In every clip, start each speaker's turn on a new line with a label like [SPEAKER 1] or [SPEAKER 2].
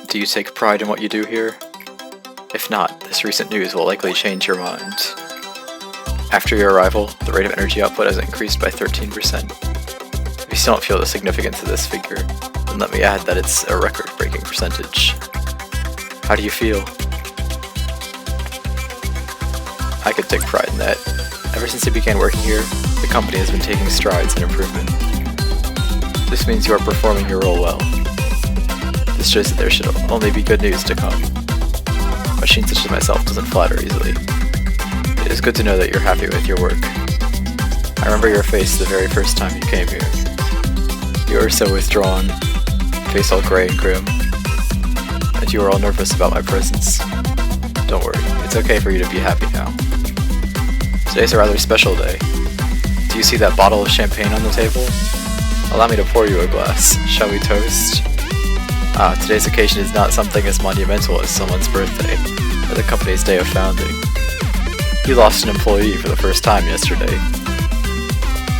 [SPEAKER 1] Do you take pride in what you do here? If not, this recent news will likely change your mind. After your arrival, the rate of energy output has increased by 13%. If you still don't feel the significance of this figure, then let me add that it's a record-breaking percentage. How do you feel? I could take pride in that. Ever since I began working here, the company has been taking strides in improvement. This means you are performing your role well. This shows that there should only be good news to come. A machine such as myself doesn't flatter easily. It is good to know that you're happy with your work. I remember your face the very first time you came here. You were so withdrawn, face all gray and grim, and you were all nervous about my presence. Don't worry, it's okay for you to be happy now. Today's a rather special day. Do you see that bottle of champagne on the table? Allow me to pour you a glass. Shall we toast? Today's occasion is not something as monumental as someone's birthday, or the company's day of founding. You lost an employee for the first time yesterday.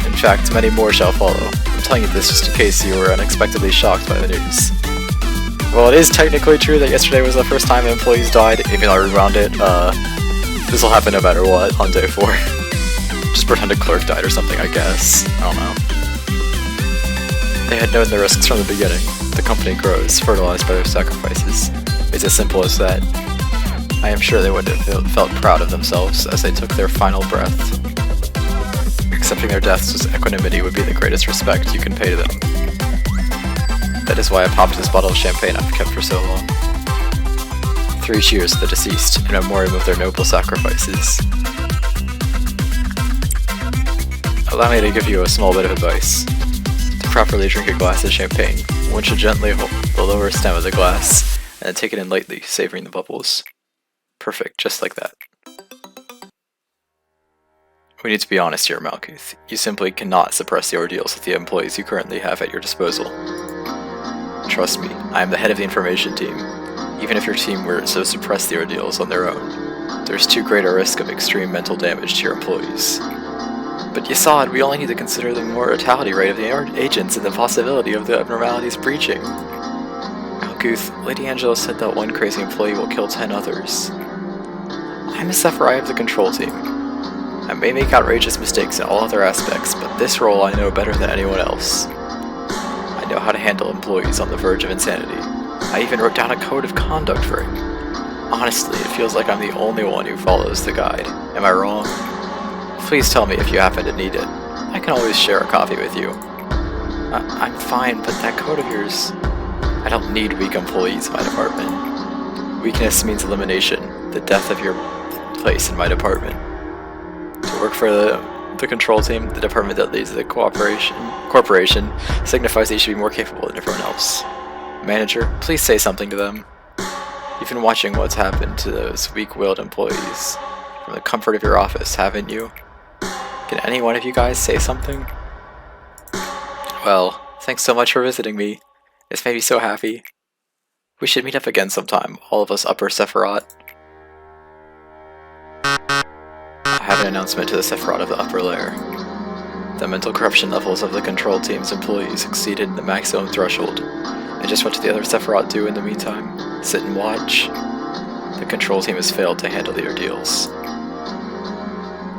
[SPEAKER 1] In fact, many more shall follow. I'm telling you this just in case you were unexpectedly shocked by the news. Well, it is technically true that yesterday was the first time employees died, even though I rewound it. This will happen no matter what on day 4. Just pretend a clerk died or something, I guess. I don't know. They had known the risks from the beginning. The company grows, fertilized by their sacrifices. It's as simple as that. I am sure they would have felt proud of themselves as they took their final breath. Accepting their deaths with equanimity would be the greatest respect you can pay to them. That is why I popped this bottle of champagne I've kept for so long. 3 cheers to the deceased in memoriam of their noble sacrifices. Allow me to give you a small bit of advice. To properly drink a glass of champagne, one should gently hold the lower stem of the glass and then take it in lightly, savoring the bubbles. Perfect, just like that. We need to be honest here, Malkuth. You simply cannot suppress the ordeals with the employees you currently have at your disposal. Trust me, I am the head of the information team. Even if your team were to suppress the ordeals on their own, there's too great a risk of extreme mental damage to your employees. But you saw it, we only need to consider the mortality rate of the agents and the possibility of the abnormalities breaching. Malkuth, Lady Angela said that one crazy employee will kill 10 others. I'm a Sephirai of the control team. I may make outrageous mistakes in all other aspects, but this role I know better than anyone else. I know how to handle employees on the verge of insanity. I even wrote down a code of conduct for him. Honestly, it feels like I'm the only one who follows the guide. Am I wrong? Please tell me if you happen to need it. I can always share a copy with you. I'm fine, but that code of yours... I don't need weak employees in my department. Weakness means elimination, the death of your place in my department. To work for the control team, the department that leads the corporation, signifies that you should be more capable than everyone else. Manager, please say something to them. You've been watching what's happened to those weak-willed employees from the comfort of your office, haven't you? Can any one of you guys say something? Well, thanks so much for visiting me. It's made me so happy. We should meet up again sometime, all of us Upper Sephiroth. I have an announcement to the Sephiroth of the upper layer. The mental corruption levels of the control team's employees exceeded the maximum threshold. And just what did the other Sephiroth do in the meantime? Sit and watch? The control team has failed to handle the ordeals.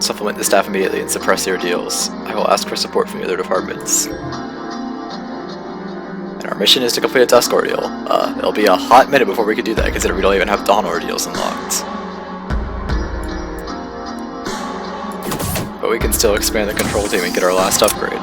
[SPEAKER 1] Supplement the staff immediately and suppress the ordeals. I will ask for support from the other departments. And our mission is to complete a dusk ordeal. It'll be a hot minute before we can do that, considering we don't even have dawn ordeals unlocked. But we can still expand the control team and get our last upgrade.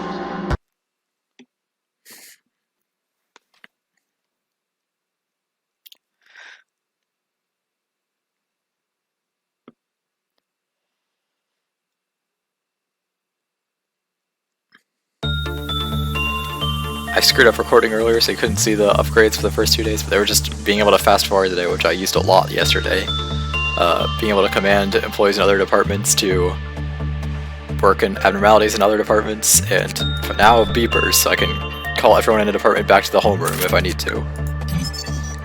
[SPEAKER 1] I screwed up recording earlier, so you couldn't see the upgrades for the first 2 days, but they were just being able to fast forward today, which I used a lot yesterday. Being able to command employees in other departments to work in abnormalities in other departments, and now beepers, so I can call everyone in a department back to the homeroom if I need to.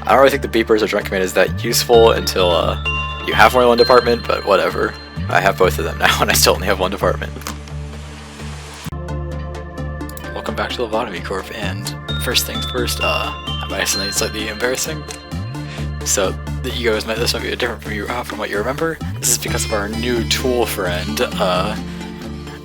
[SPEAKER 1] I don't really think the beepers or joint command is that useful until you have more than one department, but whatever. I have both of them now, and I still only have one department. Welcome back to Lobotomy Corp, and first things first, I might have something slightly embarrassing. So the ego is this might be different from what you remember. This is because of our new tool friend.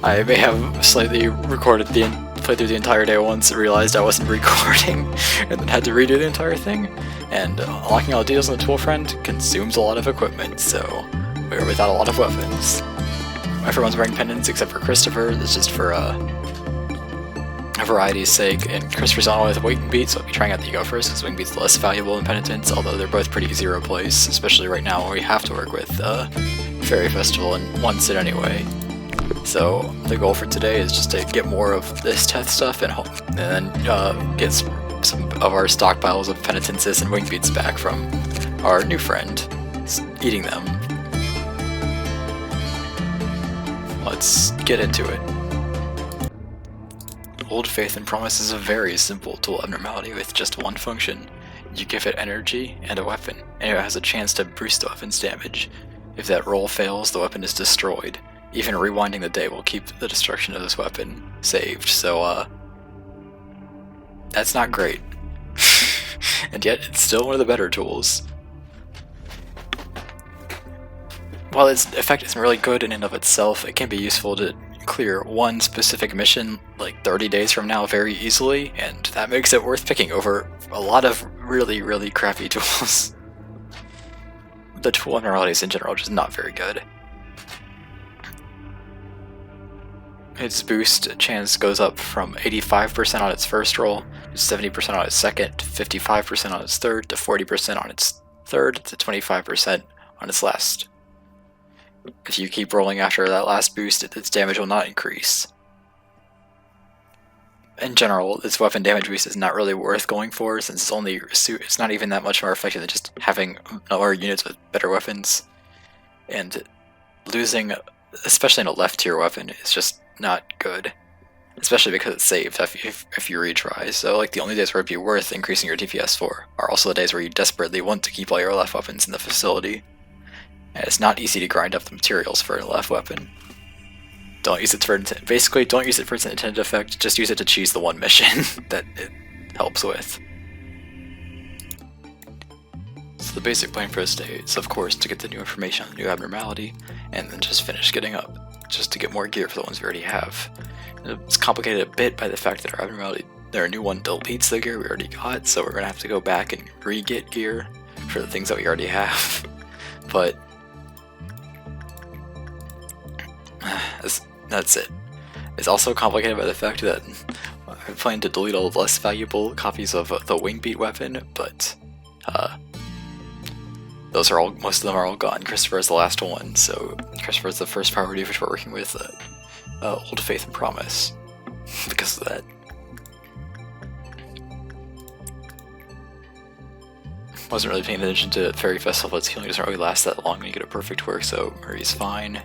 [SPEAKER 1] I may have slightly played through the entire day once, realized I wasn't recording, and then had to redo the entire thing. And unlocking all the details on the tool friend consumes a lot of equipment, so we were without a lot of weapons. Everyone's wearing pendants except for Christopher. This is just for variety's sake, and Christopher's on with Wing Beat, so I'll be trying out the ego first because Wing Beat's less valuable than Penitence, although they're both pretty easy to replace, especially right now when we have to work with Fairy Festival and once it anyway. So the goal for today is just to get more of this Teth stuff and then get some of our stockpiles of Penitences and Wing Beats back from our new friend, eating them. Let's get into it. Old Faith and Promise is a very simple tool abnormality with just one function. You give it energy and a weapon, and it has a chance to boost the weapon's damage. If that roll fails, the weapon is destroyed. Even rewinding the day will keep the destruction of this weapon saved, so that's not great. And yet, it's still one of the better tools. While its effect isn't really good in and of itself, it can be useful to clear one specific mission like 30 days from now very easily, and that makes it worth picking over a lot of really, really crappy tools. The tool abnormalities in general are just not very good. Its boost chance goes up from 85% on its first roll, to 70% on its second, to 55% on its third, to 40% on its third, to 25% on its last. If you keep rolling after that last boost, its damage will not increase. In general, its weapon damage boost is not really worth going for, since it's not even that much more effective than just having more units with better weapons. And losing, especially in a left tier weapon, is just not good. Especially because it's saved if you retry. So like the only days where it'd be worth increasing your DPS for are also the days where you desperately want to keep all your left weapons in the facility. And it's not easy to grind up the materials for a left weapon. Don't use it for basically don't use it for its intended effect, just use it to cheese the one mission that it helps with. So the basic plan for this day is of course to get the new information on the new abnormality, and then just finish getting up, just to get more gear for the ones we already have. It's complicated a bit by the fact that our abnormality, our new one deletes the gear we already got, so we're gonna have to go back and re-get gear for the things that we already have. But that's it. It's also complicated by the fact that I plan to delete all the less valuable copies of the Wing Beat weapon, but most of them are all gone. Christopher is the last one, so Christopher is the first priority which we're working with Old Faith and Promise because of that. Wasn't really paying attention to Fairy Festival, but its healing doesn't really last that long when you get a perfect work, so Marie's fine.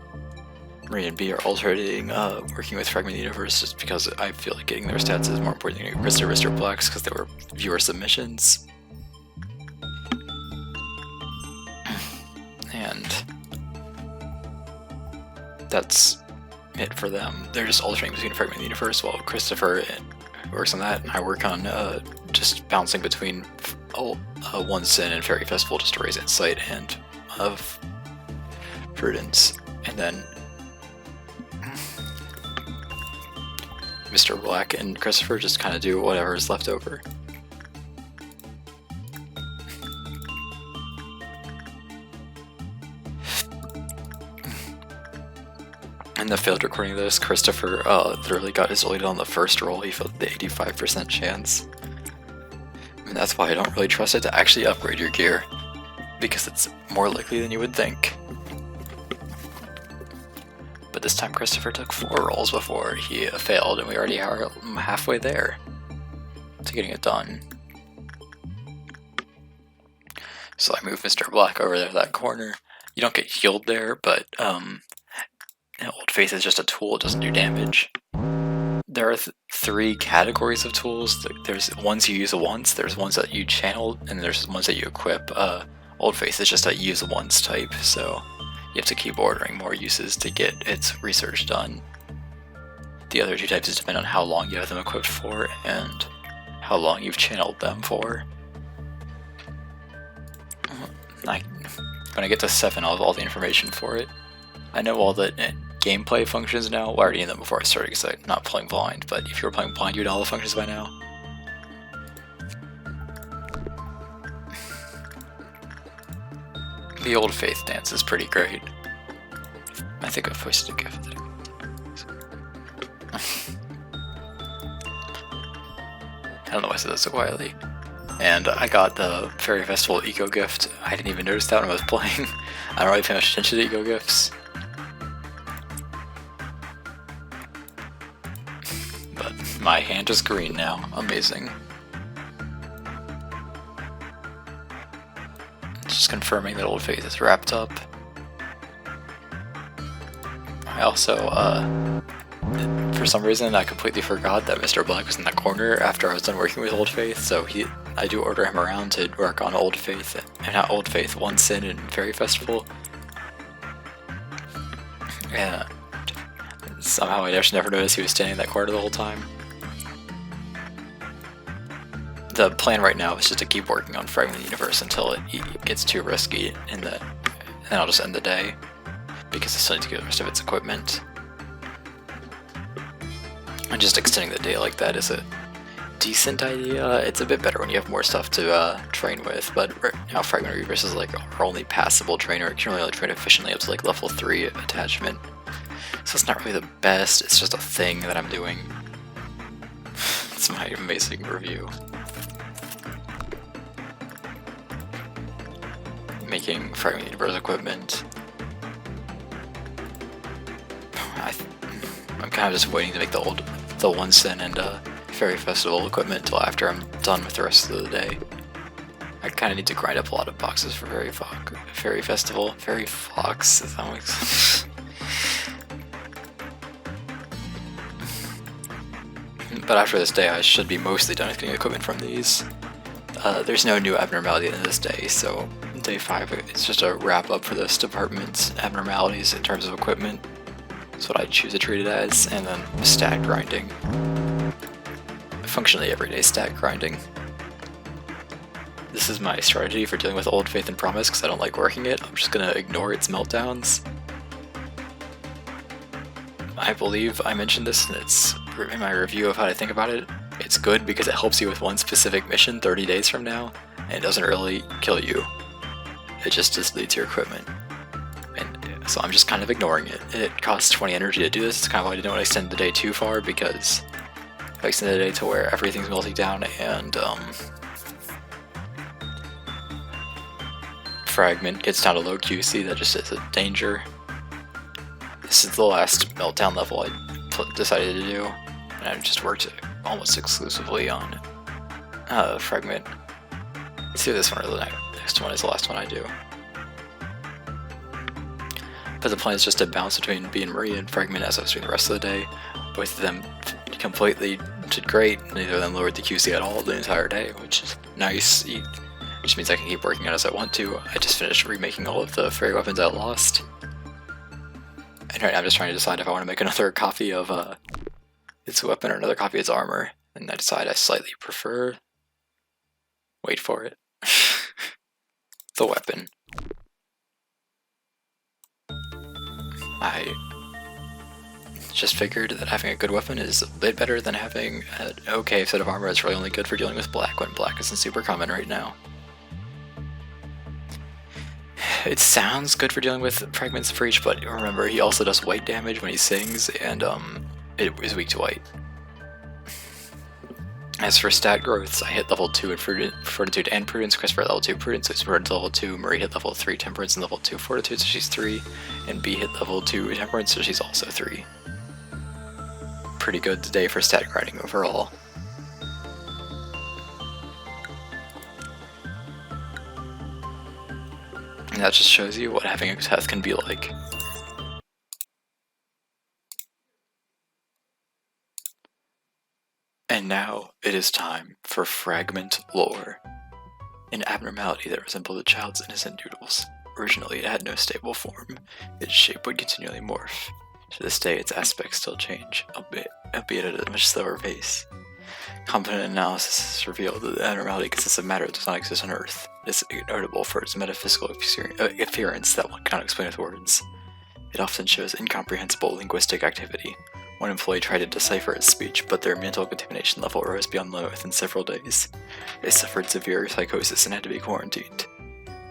[SPEAKER 1] Marie and B are alternating working with Fragment Universe just because I feel like getting their stats is more important than Christopher Blacks because they were viewer submissions. And that's it for them. They're just alternating between Fragment Universe while Christopher works on that, and I work on just bouncing between One Sin and Fairy Festival just to raise insight and of prudence. And then Mr. Black and Christopher just kind of do whatever is left over. In the failed recording of this, Christopher literally got his lead on the first roll. He failed the 85% chance. And that's why I don't really trust it to actually upgrade your gear, because it's more likely than you would think. But this time Christopher took 4 rolls before he failed, and we already are halfway there to getting it done. So I moved Mr. Black over there to that corner. You don't get healed there, but Old Faith is just a tool, it doesn't do damage. There are 3 categories of tools. There's ones you use once, there's ones that you channel, and there's ones that you equip. Old Faith is just a use once type, so you have to keep ordering more uses to get its research done. The other 2 types depend on how long you have them equipped for and how long you've channeled them for. When I get to 7, I'll have all the information for it. I know all the gameplay functions now. Well, I already knew them before I started because I'm not playing blind, but if you were playing blind, you'd know all the functions by now. The Old Faith dance is pretty great. I think I've posted a GIF of it. I don't know why I said that so quietly. And I got the Fairy Festival Eco Gift. I didn't even notice that when I was playing. I don't really pay much attention to Eco Gifts. But my hand is green now. Amazing. Just confirming that Old Faith is wrapped up. I also, for some reason, I completely forgot that Mr. Black was in that corner after I was done working with Old Faith, so I do order him around to work on Old Faith, and not Old Faith, One Sin and Fairy Festival. And somehow I just never noticed he was standing in that corner the whole time. The plan right now is just to keep working on Fragment Universe until it gets too risky, and then I'll just end the day, because I still need to get the rest of its equipment. And just extending the day like that is a decent idea. It's a bit better when you have more stuff to train with, but right now Fragment Universe is like our only passable trainer. It can only train efficiently up to like level 3 attachment. So it's not really the best, it's just a thing that I'm doing. It's my amazing review. Making Fragment Universe equipment. I'm kind of just waiting to make the One Sin and Fairy Festival equipment until after I'm done with the rest of the day. I kind of need to grind up a lot of boxes for Fairy Festival. Fairy Fox, if that makes sense. But after this day, I should be mostly done with getting equipment from these. There's no new abnormality in this day, so day 5 it's just a wrap up for this department's abnormalities in terms of equipment. That's what I choose to treat it as, and then stat grinding. Functionally everyday stat grinding. This is my strategy for dealing with Old Faith and Promise because I don't like working it. I'm just gonna ignore its meltdowns. I believe I mentioned this in my review of how I think about it. It's good because it helps you with one specific mission 30 days from now, and it doesn't really kill you. It just deletes your equipment. And so I'm just kind of ignoring it. It costs 20 energy to do this. It's kind of why I didn't want to extend the day too far, because if I extend the day to where everything's melting down and Fragment gets down to low QC, that just is a danger. This is the last meltdown level I decided to do, and I've just worked almost exclusively on Fragment. Let's do this one or the next one is the last one I do. But the plan is just to bounce between B and Marie and Fragment as I was doing the rest of the day. Both of them completely did great. Neither of them lowered the QC at all the entire day, which is nice. Which means I can keep working on it as I want to. I just finished remaking all of the fairy weapons I lost. And right now I'm just trying to decide if I want to make another copy of its weapon or another copy of its armor. And I decide I slightly prefer... Wait for it. The weapon. I just figured that having a good weapon is a bit better than having an okay set of armor that's really only good for dealing with black when black isn't super common right now. It sounds good for dealing with Fragment's Preach, but remember he also does white damage when he sings, and it is weak to white. As for stat growths, I hit level 2 in Fortitude and Prudence, Christopher hit level 2 Prudence, so he's promoted to level 2, Marie hit level 3 Temperance and level 2 Fortitude, so she's 3, and B hit level 2 Temperance, so she's also 3. Pretty good day for stat grinding overall. And that just shows you what having a test can be like. And now it is time for Fragment lore. An abnormality that resembled a child's innocent doodles. Originally it had no stable form. Its shape would continually morph. To this day its aspects still change, albeit at a much slower pace. Competent analysis has revealed that the abnormality consists of matter that does not exist on Earth. It is notable for its metaphysical appearance that one cannot explain with words. It often shows incomprehensible linguistic activity. One employee tried to decipher its speech, but their mental contamination level rose beyond limit within several days. They suffered severe psychosis and had to be quarantined.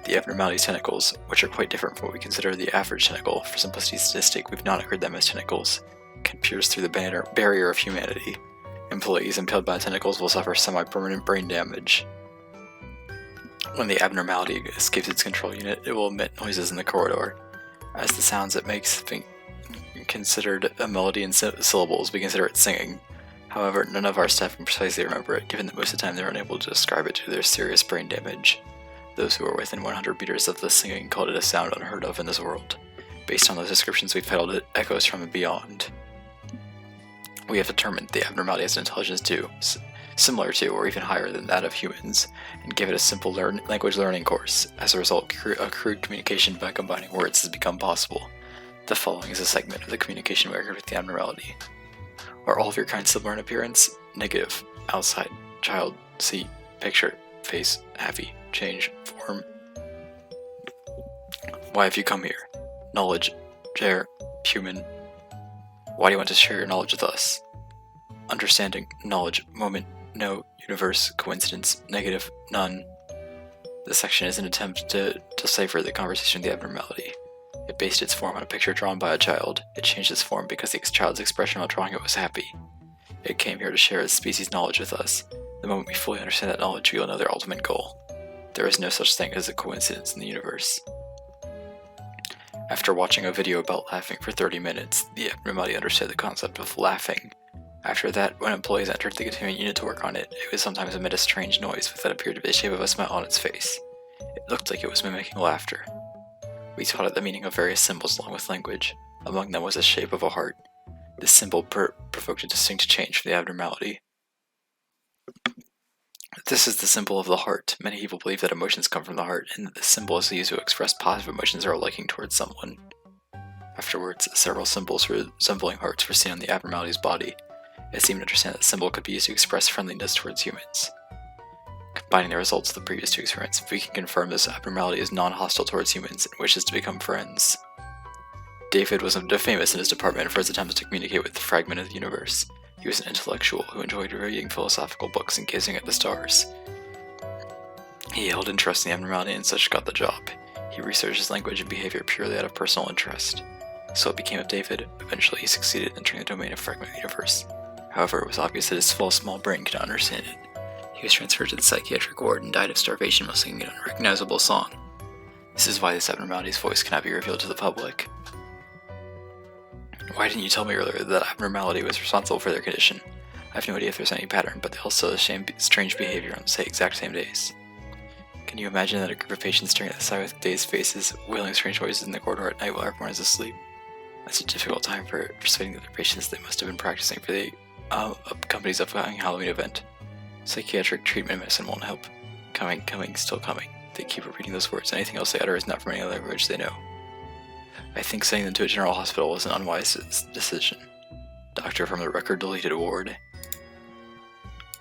[SPEAKER 1] The abnormality's tentacles, which are quite different from what we consider the average tentacle, for simplicity's statistic we've not occurred them as tentacles, can pierce through the barrier of humanity. Employees impaled by tentacles will suffer semi-permanent brain damage. When the abnormality escapes its control unit, it will emit noises in the corridor. As the sounds it makes considered a melody in syllables, we consider it singing. However, none of our staff can precisely remember it, given that most of the time they're unable to describe it due to their serious brain damage. Those who were within 100 meters of the singing called it a sound unheard of in this world. Based on those descriptions, we've titled it Echoes from the Beyond. We have determined the abnormality has an intelligence similar to or even higher than that of humans, and give it a simple language learning course. As a result, a crude communication by combining words has become possible. The following is a segment of the communication record with the abnormality. Are all of your kinds similar in appearance? Negative. Outside. Child. See. Picture. Face. Happy. Change. Form. Why have you come here? Knowledge. Share. Human. Why do you want to share your knowledge with us? Understanding. Knowledge. Moment. No. Universe. Coincidence. Negative. None. This section is an attempt to decipher the conversation of the abnormality. It based its form on a picture drawn by a child. It changed its form because the child's expression while drawing it was happy. It came here to share its species' knowledge with us. The moment we fully understand that knowledge, we will know their ultimate goal. There is no such thing as a coincidence in the universe. After watching a video about laughing for 30 minutes, the abnormality understood the concept of laughing. After that, when employees entered the containment unit to work on it, it would sometimes emit a strange noise with what appeared to be the shape of a smile on its face. It looked like it was mimicking laughter. We taught it the meaning of various symbols along with language. Among them was the shape of a heart. This symbol provoked a distinct change from the abnormality. This is the symbol of the heart. Many people believe that emotions come from the heart, and that this symbol is used to express positive emotions or a liking towards someone. Afterwards, several symbols resembling hearts were seen on the abnormality's body. It seemed to understand that the symbol could be used to express friendliness towards humans. Combining the results of the previous two experiments, we can confirm this abnormality is non-hostile towards humans and wishes to become friends. David was famous in his department for his attempts to communicate with the Fragment of the universe. He was an intellectual who enjoyed reading philosophical books and gazing at the stars. He held interest in the abnormality and such got the job. He researched his language and behavior purely out of personal interest. So it became of David. Eventually he succeeded in entering the domain of Fragment universe. However, it was obvious that his small brain could not understand it. He was transferred to the psychiatric ward and died of starvation while singing an unrecognizable song. This is why this abnormality's voice cannot be revealed to the public. Why didn't you tell me earlier that abnormality was responsible for their condition? I have no idea if there's any pattern, but they all show the strange behavior on the exact same days. Can you imagine that a group of patients staring at the side with dazed faces, wailing strange voices in the corridor at night while everyone is asleep? That's a difficult time for persuading the other patients they must have been practicing for the company's upcoming Halloween event. Psychiatric treatment medicine won't help. Coming, still coming. They keep repeating those words. Anything else they utter is not from any language they know. I think sending them to a general hospital was an unwise decision. Doctor from the record-deleted ward.